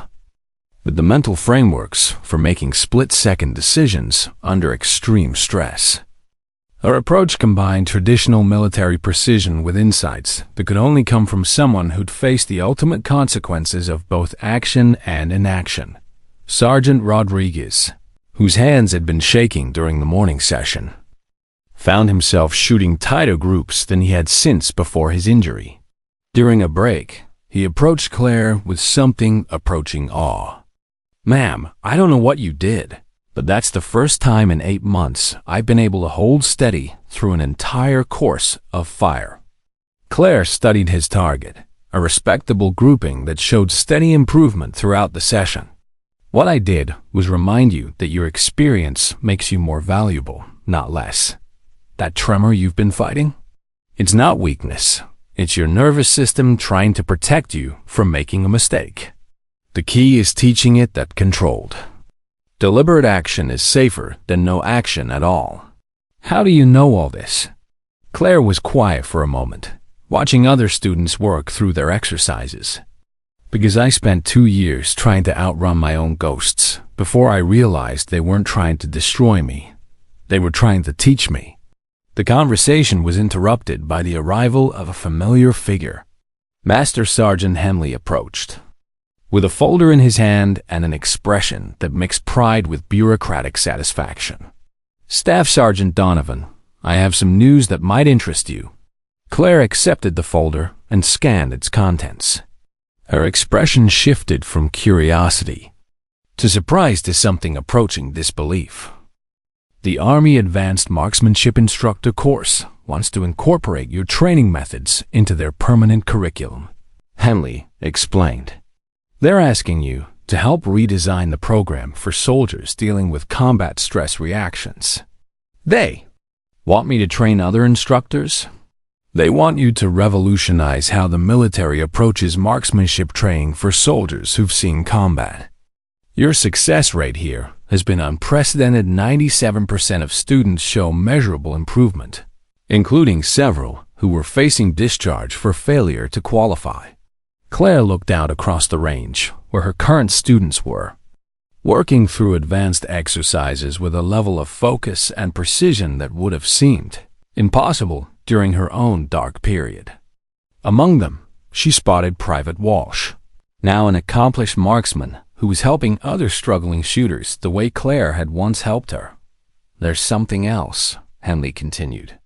with the mental frameworks for making split-second decisions under extreme stress. Her approach combined traditional military precision with insights that could only come from someone who'd faced the ultimate consequences of both action and inaction. Sergeant Rodriguez, whose hands had been shaking during the morning session, found himself shooting tighter groups than he had since before his injury. During a break, he approached Claire with something approaching awe. "Ma'am, I don't know what you did, but that's the first time in 8 months I've been able to hold steady through an entire course of fire." Claire studied his target, a respectable grouping that showed steady improvement throughout the session. "What I did was remind you that your experience makes you more valuable, not less. That tremor you've been fighting? It's not weakness. It's your nervous system trying to protect you from making a mistake. The key is teaching it that controlled, deliberate action is safer than no action at all." "How do you know all this?" Claire was quiet for a moment, watching other students work through their exercises. "Because I spent 2 years trying to outrun my own ghosts before I realized they weren't trying to destroy me. They were trying to teach me." The conversation was interrupted by the arrival of a familiar figure. Master Sergeant Henley approached, with a folder in his hand and an expression that mixed pride with bureaucratic satisfaction. "Staff Sergeant Donovan, I have some news that might interest you." Claire accepted the folder and scanned its contents. Her expression shifted from curiosity to surprise to something approaching disbelief. "The Army Advanced Marksmanship Instructor course wants to incorporate your training methods into their permanent curriculum," Henley explained. "They're asking you to help redesign the program for soldiers dealing with combat stress reactions. They want me to train other instructors? They want you to revolutionize how the military approaches marksmanship training for soldiers who've seen combat. Your success rate here has been unprecedented. 97% of students show measurable improvement, including several who were facing discharge for failure to qualify." Claire looked out across the range where her current students were, working through advanced exercises with a level of focus and precision that would have seemed impossible during her own dark period. Among them, she spotted Private Walsh, now an accomplished marksman who was helping other struggling shooters the way Claire had once helped her. "There's something else," Henley continued.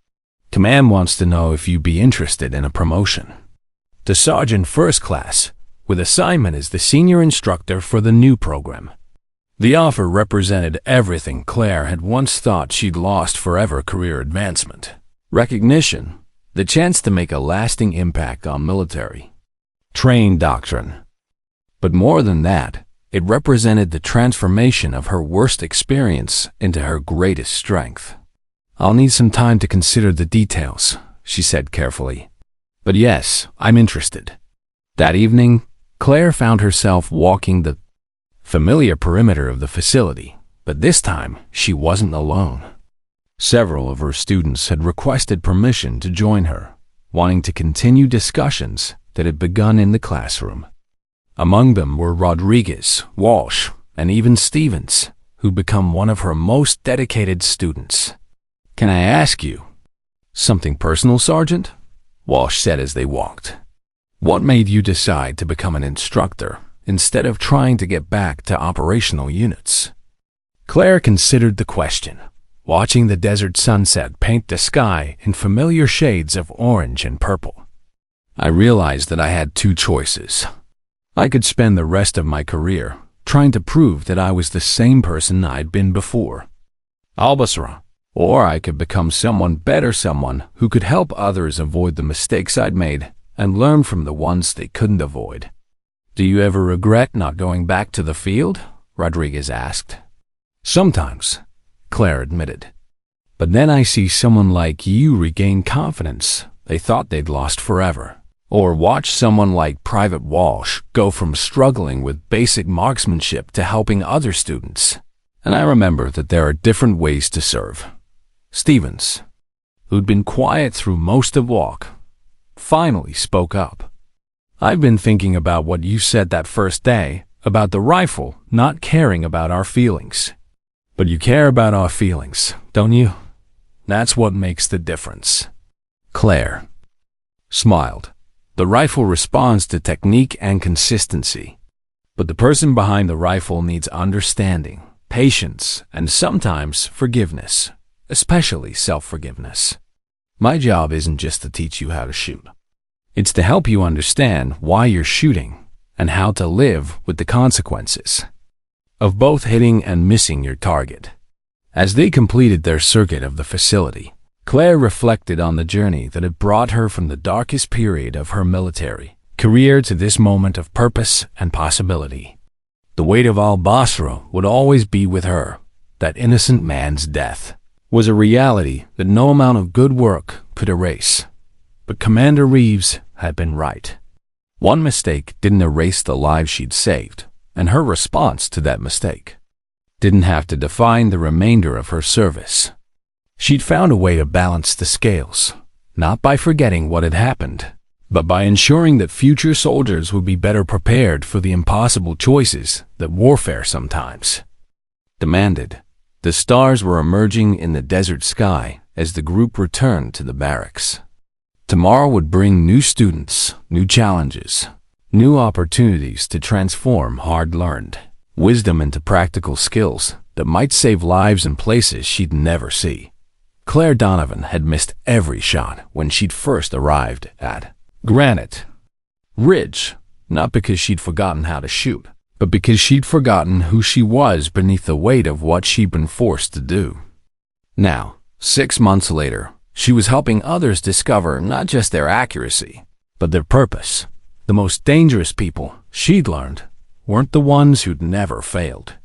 "Command wants to know if you'd be interested in a promotion to Sergeant First Class, with assignment as the senior instructor for the new program." The offer represented everything Claire had once thought she'd lost forever: career advancement, recognition, the chance to make a lasting impact on military trained doctrine. But more than that, it represented the transformation of her worst experience into her greatest strength. "I'll need some time to consider the details," she said carefully. "But yes, I'm interested." That evening, Claire found herself walking the familiar perimeter of the facility, but this time she wasn't alone. Several of her students had requested permission to join her, wanting to continue discussions that had begun in the classroom. Among them were Rodriguez, Walsh, and even Stevens, who'd become one of her most dedicated students. "Can I ask you something personal, Sergeant?" Walsh said as they walked. "What made you decide to become an instructor instead of trying to get back to operational units?" Claire considered the question, watching the desert sunset paint the sky in familiar shades of orange and purple. "I realized that I had 2 choices. I could spend the rest of my career trying to prove that I was the same person I'd been before, Albasra, or I could become someone better, someone who could help others avoid the mistakes I'd made and learn from the ones they couldn't avoid." "Do you ever regret not going back to the field?" Rodriguez asked. "Sometimes," Claire admitted. "But then I see someone like you regain confidence they thought they'd lost forever. Or watch someone like Private Walsh go from struggling with basic marksmanship to helping other students. And I remember that there are different ways to serve." Stevens, who'd been quiet through most of walk, finally spoke up. "I've been thinking about what you said that first day about the rifle not caring about our feelings. But you care about our feelings, don't you? That's what makes the difference. Claire smiled. The rifle responds to technique and consistency. But the person behind the rifle needs understanding, patience, and sometimes forgiveness, especially self-forgiveness. My job isn't just to teach you how to shoot. It's to help you understand why you're shooting and how to live with the consequences of both hitting and missing your target. As they completed their circuit of the facility, Claire reflected on the journey that had brought her from the darkest period of her military career to this moment of purpose and possibility. The weight of al-Basra would always be with her. That innocent man's death was a reality that no amount of good work could erase. But Commander Reeves had been right. One mistake didn't erase the lives she'd saved, and her response to that mistake didn't have to define the remainder of her service. She'd found a way to balance the scales, not by forgetting what had happened, but by ensuring that future soldiers would be better prepared for the impossible choices that warfare sometimes demanded. The stars were emerging in the desert sky as the group returned to the barracks. Tomorrow would bring new students, new challenges, new opportunities to transform hard-learned wisdom into practical skills that might save lives in places she'd never see. Claire Donovan had missed every shot when she'd first arrived at Granite Ridge, not because she'd forgotten how to shoot, but because she'd forgotten who she was beneath the weight of what she'd been forced to do. Now, 6 months later, she was helping others discover not just their accuracy, but their purpose. The most dangerous people, she'd learned, weren't the ones who'd never failed.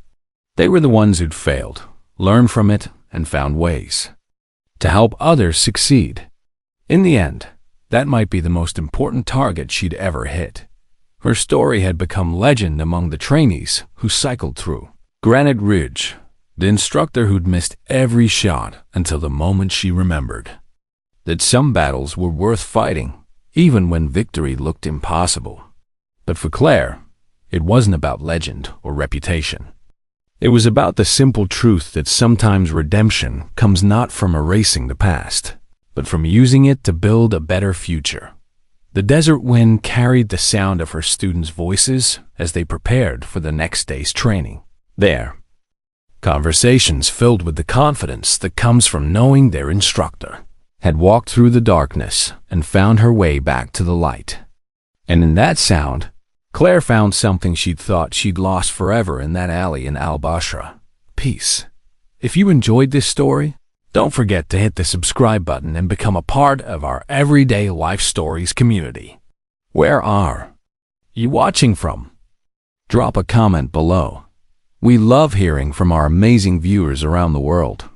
They were the ones who'd failed, learned from it, and found ways to help others succeed. In the end, that might be the most important target she'd ever hit. Her story had become legend among the trainees who cycled through Granite Ridge, the instructor who'd missed every shot until the moment she remembered that some battles were worth fighting, even when victory looked impossible. But for Claire, it wasn't about legend or reputation. It was about the simple truth that sometimes redemption comes not from erasing the past, but from using it to build a better future. The desert wind carried the sound of her students' voices as they prepared for the next day's training. There, conversations filled with the confidence that comes from knowing their instructor had walked through the darkness and found her way back to the light. And in that sound, Claire found something she'd thought she'd lost forever in that alley in al-Basra: peace. If you enjoyed this story, don't forget to hit the subscribe button and become a part of our Everyday Life Stories community. Where are you watching from? Drop a comment below. We love hearing from our amazing viewers around the world.